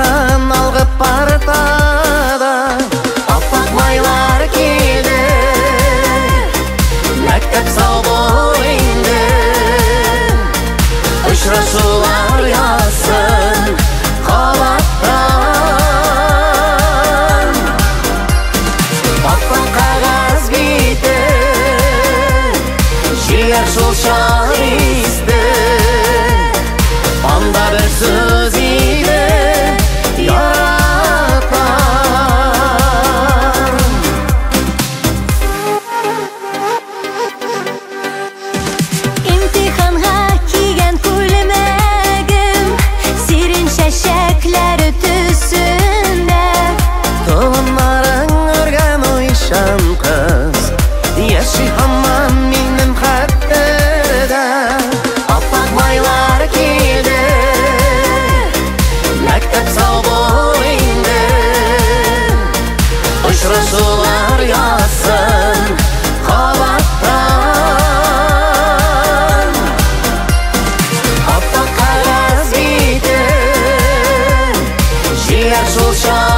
Артынан алғып партада аппақ майлар келді, мәктеп сау бол енді, ұшырасулар ясын қабаттан. Аппақ қағаз беті жігер шолшар есті, анда бір сөз еді яратар. Имтиханға киген күлмегім сирен шәшәкләре түсінде, Толымларың өрген ойшан қыз яши хаман минем хәттердә. Аппақ майлар келді, мәктеп сау бол енді, ұшырасулар ясын қабаттан. Аппақ қағаз беті жігер шолшар